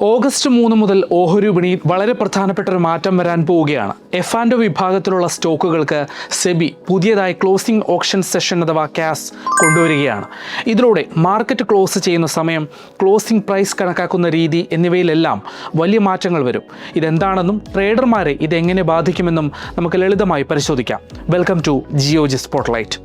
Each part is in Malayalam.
ഓഗസ്റ്റ് 3 മുതൽ ഓഹരി വിപണിയിൽ വളരെ പ്രധാനപ്പെട്ട ഒരു മാറ്റം വരാൻ പോവുകയാണ്. എഫ്&ഒ വിഭാഗത്തിലുള്ള സ്റ്റോക്കുകൾക്ക് സെബി പുതിയതായി ക്ലോസിംഗ് ഓപ്ഷൻ സെഷൻ അഥവാ ക്യാസ് കൊണ്ടുവരികയാണ്. ഇതിലൂടെ മാർക്കറ്റ് ക്ലോസ് ചെയ്യുന്ന സമയം, ക്ലോസിംഗ് പ്രൈസ് കണക്കാക്കുന്ന രീതി എന്നിവയിലെല്ലാം വലിയ മാറ്റങ്ങൾ വരും. ഇതെന്താണെന്നും ട്രേഡർമാരെ ഇതെങ്ങനെ ബാധിക്കുമെന്നും നമുക്ക് ലളിതമായി പരിശോധിക്കാം. Welcome to GeoG spotlight.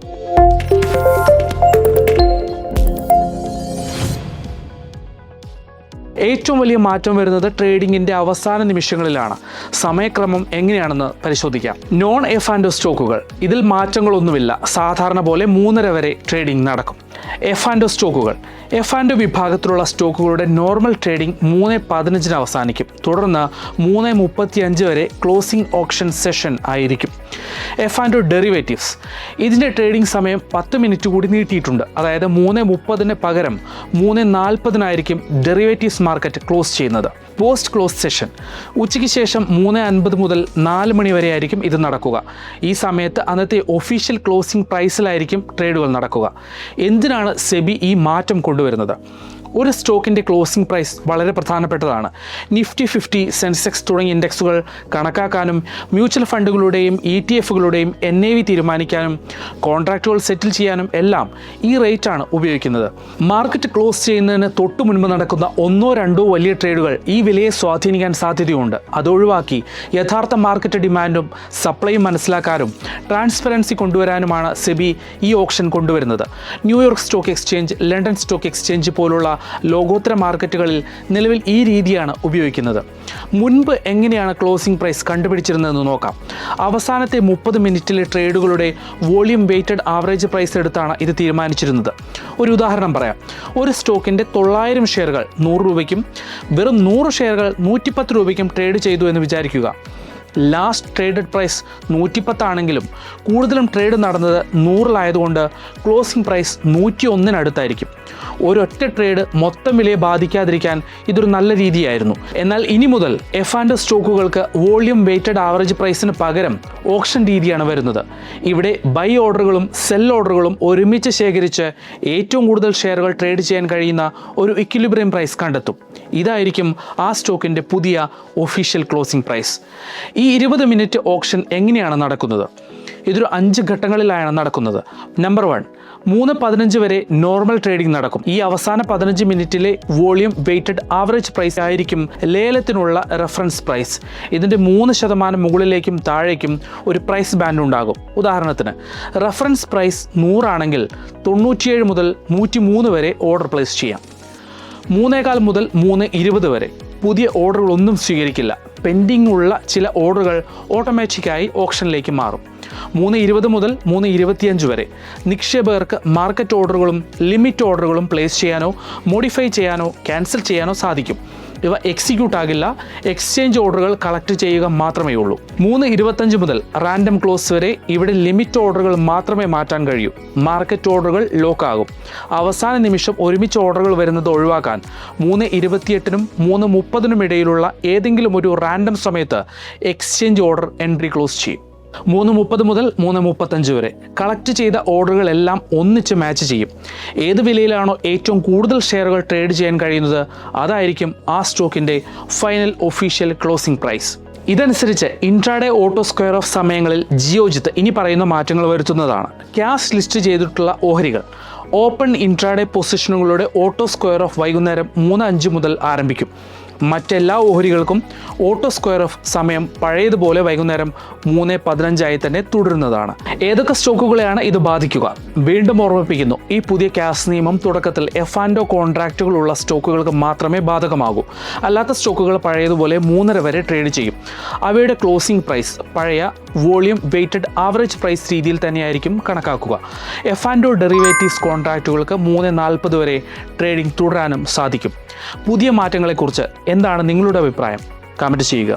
ഏറ്റവും വലിയ മാറ്റം വരുന്നത് ട്രേഡിങ്ങിൻ്റെ അവസാന നിമിഷങ്ങളിലാണ്. സമയക്രമം എങ്ങനെയാണെന്ന് പരിശോധിക്കാം. നോൺ എഫ്&ഒ സ്റ്റോക്കുകൾ, ഇതിൽ മാറ്റങ്ങളൊന്നുമില്ല. സാധാരണ പോലെ 3:30 വരെ ട്രേഡിംഗ് നടക്കും. എഫ്&ഒ സ്റ്റോക്കുകൾ, എഫ്&ഒ വിഭാഗത്തിലുള്ള സ്റ്റോക്കുകളുടെ നോർമൽ ട്രേഡിംഗ് 3:15 അവസാനിക്കും. തുടർന്ന് 3:35 വരെ ക്ലോസിംഗ് ഓപ്ഷൻ സെഷൻ ആയിരിക്കും. എഫ്&ഒ ഡെറിവേറ്റീവ്സ്, ഇതിൻ്റെ ട്രേഡിംഗ് സമയം 10 മിനിറ്റ് കൂടി നീട്ടിയിട്ടുണ്ട്. അതായത് 3:30 പകരം 3:40 ഡെറിവേറ്റീവ്സ് മാർക്കറ്റ് ക്ലോസ് ചെയ്യുന്നത്. പോസ്റ്റ് ക്ലോസ് സെഷൻ ഉച്ചയ്ക്ക് ശേഷം 3:50 മുതൽ 4 മണി വരെ ആയിരിക്കും ഇത് നടക്കുക. ഈ സമയത്ത് അന്നത്തെ ഒഫീഷ്യൽ ക്ലോസിംഗ് പ്രൈസിലായിരിക്കും ട്രേഡുകൾ നടക്കുക. എന്തിനാണ് സെബി ഈ മാറ്റം കൊണ്ടുവരുന്നത്? ഒരു സ്റ്റോക്കിൻ്റെ ക്ലോസിംഗ് പ്രൈസ് വളരെ പ്രധാനപ്പെട്ടതാണ്. നിഫ്റ്റി 50, സെൻസെക്സ് തുടങ്ങിയ ഇൻഡെക്സുകൾ കണക്കാക്കാനും മ്യൂച്വൽ ഫണ്ടുകളുടെയും ETF-കളുടെയും NAV തീരുമാനിക്കാനും കോൺട്രാക്റ്റുകൾ സെറ്റിൽ ചെയ്യാനും എല്ലാം ഈ റേറ്റാണ് ഉപയോഗിക്കുന്നത്. മാർക്കറ്റ് ക്ലോസ് ചെയ്യുന്നതിന് തൊട്ടു മുൻപ് നടക്കുന്ന 1-2 വലിയ ട്രേഡുകൾ ഈ വിലയെ സ്വാധീനിക്കാൻ സാധ്യതയുണ്ട്. അതൊഴിവാക്കി യഥാർത്ഥ മാർക്കറ്റ് ഡിമാൻഡും സപ്ലൈയും മനസ്സിലാക്കാനും ട്രാൻസ്പെറൻസി കൊണ്ടുവരാനുമാണ് സെബി ഈ ഓപ്ഷൻ കൊണ്ടുവരുന്നത്. New York stock exchange, London stock exchange പോലുള്ള ലോകോത്തര മാർക്കറ്റുകളിൽ നിലവിൽ ഈ രീതിയാണ് ഉപയോഗിക്കുന്നത്. മുൻപ് എങ്ങനെയാണ് ക്ലോസിംഗ് പ്രൈസ് കണ്ടുപിടിച്ചിരുന്നതെന്ന് നോക്കാം. അവസാനത്തെ 30 മിനിറ്റിലെ ട്രേഡുകളുടെ വോളിയം വെയ്റ്റഡ് ആവറേജ് പ്രൈസ് എടുത്താണ് ഇത് തീരുമാനിച്ചിരുന്നത്. ഒരു ഉദാഹരണം പറയാം. ഒരു സ്റ്റോക്കിൻ്റെ 900 ഷെയറുകൾ 100 രൂപയ്ക്കും വെറും 100 ഷെയറുകൾ 110 രൂപയ്ക്കും ട്രേഡ് ചെയ്തു എന്ന് വിചാരിക്കുക. ലാസ്റ്റ് ട്രേഡഡ് പ്രൈസ് 110 ആണെങ്കിലും കൂടുതലും ട്രേഡ് നടന്നത് 100-ലായതുകൊണ്ട് ക്ലോസിംഗ് പ്രൈസ് 101-അടുത്തായിരിക്കും. ഒരൊറ്റ ട്രേഡ് മൊത്തം വിലയെ ബാധിക്കാതിരിക്കാൻ ഇതൊരു നല്ല രീതിയായിരുന്നു. എന്നാൽ ഇനി മുതൽ എഫ്&ഒ സ്റ്റോക്കുകൾക്ക് വോളിയം വെയ്റ്റഡ് ആവറേജ് പ്രൈസിന് പകരം ഓപ്ഷൻ രീതിയാണ് വരുന്നത്. ഇവിടെ ബൈ ഓർഡറുകളും സെൽ ഓർഡറുകളും ഒരുമിച്ച് ശേഖരിച്ച് ഏറ്റവും കൂടുതൽ ഷെയറുകൾ ട്രേഡ് ചെയ്യാൻ കഴിയുന്ന ഒരു ഇക്വിലിബ്രിയം പ്രൈസ് കണ്ടെത്തും. ഇതായിരിക്കും ആ സ്റ്റോക്കിൻ്റെ പുതിയ ഒഫീഷ്യൽ ക്ലോസിംഗ് പ്രൈസ്. ഈ 20 മിനിറ്റ് ഓപ്ഷൻ എങ്ങനെയാണ് നടക്കുന്നത്? ഇതൊരു 5 ഘട്ടങ്ങളിലാണ് നടക്കുന്നത്. നമ്പർ 1, 3:15 വരെ നോർമൽ ട്രേഡിംഗ് നടക്കും. ഈ അവസാന 15 മിനിറ്റിലെ വോളിയം വെയ്റ്റഡ് ആവറേജ് പ്രൈസ് ആയിരിക്കും ലേലത്തിനുള്ള റെഫറൻസ് പ്രൈസ്. ഇതിൻ്റെ 3% മുകളിലേക്കും താഴേക്കും ഒരു പ്രൈസ് ബാൻഡ് ഉണ്ടാകും. ഉദാഹരണത്തിന് റെഫറൻസ് പ്രൈസ് 100 ആണെങ്കിൽ 97 മുതൽ 103 വരെ ഓർഡർ പ്ലേസ് ചെയ്യാം. 3:15 മുതൽ 3:20 വരെ പുതിയ ഓർഡറുകളൊന്നും സ്വീകരിക്കില്ല. പെൻഡിംഗ് ഉള്ള ചില ഓർഡറുകൾ ഓട്ടോമാറ്റിക്കായി ഓപ്ഷനിലേക്ക് മാറും. 3:20 മുതൽ 3:25 വരെ നിക്ഷേപകർക്ക് മാർക്കറ്റ് ഓർഡറുകളും ലിമിറ്റ് ഓർഡറുകളും പ്ലേസ് ചെയ്യാനോ മോഡിഫൈ ചെയ്യാനോ ക്യാൻസൽ ചെയ്യാനോ സാധിക്കും. ഇവ എക്സിക്യൂട്ട് ആകില്ല. എക്സ്ചേഞ്ച് ഓർഡറുകൾ കളക്ട് ചെയ്യുക മാത്രമേ ഉള്ളൂ. 3:25 മുതൽ റാൻഡം ക്ലോസ് വരെ ഇവിടെ ലിമിറ്റ് ഓർഡറുകൾ മാത്രമേ മാറ്റാൻ കഴിയൂ. മാർക്കറ്റ് ഓർഡറുകൾ ലോക്ക് ആകും. അവസാന നിമിഷം ഒരുമിച്ച് ഓർഡറുകൾ വരുന്നത് ഒഴിവാക്കാൻ 3:28-നും 3:30-നും ഇടയിലുള്ള ഏതെങ്കിലും ഒരു റാൻഡം സമയത്ത് എക്സ്ചേഞ്ച് ഓർഡർ എൻട്രി ക്ലോസ് ചെയ്യും. 3:30 മുതൽ 3:35 വരെ കളക്ട് ചെയ്ത ഓർഡറുകളെല്ലാം ഒന്നിച്ച് മാച്ച് ചെയ്യും. ഏത് വിലയിലാണോ ഏറ്റവും കൂടുതൽ ഷെയറുകൾ ട്രേഡ് ചെയ്യാൻ കഴിയുന്നത് അതായിരിക്കും ആ സ്റ്റോക്കിൻ്റെ ഫൈനൽ ഒഫീഷ്യൽ ക്ലോസിംഗ് പ്രൈസ്. ഇതനുസരിച്ച് ഇൻട്രാഡേ ഓട്ടോ സ്ക്വയർ ഓഫ് സമയങ്ങളിൽ ജിയോജിത്ത് ഇനി പറയുന്ന മാറ്റങ്ങൾ വരുത്തുന്നതാണ്. ക്യാഷ് ലിസ്റ്റ് ചെയ്തിട്ടുള്ള ഓഹരികൾ, ഓപ്പൺ ഇൻട്രാഡേ പൊസിഷനുകളുടെ ഓട്ടോ സ്ക്വയർ ഓഫ് വൈകുന്നേരം 3:05 മുതൽ ആരംഭിക്കും. മറ്റെല്ലാ ഓഹരികൾക്കും ഓട്ടോ സ്ക്വയർ ഓഫ് സമയം പഴയതുപോലെ വൈകുന്നേരം 3:15 തന്നെ തുടരുന്നതാണ്. ഏതൊക്കെ സ്റ്റോക്കുകളെയാണ് ഇത് ബാധിക്കുക? വീണ്ടും ഓർമ്മിപ്പിക്കുന്നു, ഈ പുതിയ ക്യാഷ് നിയമം തുടക്കത്തിൽ എഫ്&ഒ കോൺട്രാക്റ്റുകളുള്ള സ്റ്റോക്കുകൾക്ക് മാത്രമേ ബാധകമാകൂ. അല്ലാത്ത സ്റ്റോക്കുകൾ പഴയതുപോലെ 3:30 വരെ ട്രേഡ് ചെയ്യും. അവയുടെ ക്ലോസിംഗ് പ്രൈസ് പഴയ വോളിയം വെയ്റ്റഡ് ആവറേജ് പ്രൈസ് രീതിയിൽ തന്നെയായിരിക്കും കണക്കാക്കുക. എഫ്&ഒ ഡെറിവേറ്റീവ്സ് കോൺട്രാക്റ്റുകൾക്ക് 3:40 വരെ ട്രേഡിംഗ് തുടരാനും സാധിക്കും. പുതിയ മാറ്റങ്ങളെക്കുറിച്ച് എന്താണ് നിങ്ങളുടെ അഭിപ്രായം? കമൻറ്റ് ചെയ്യുക.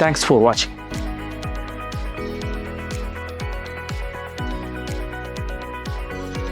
Thanks for watching.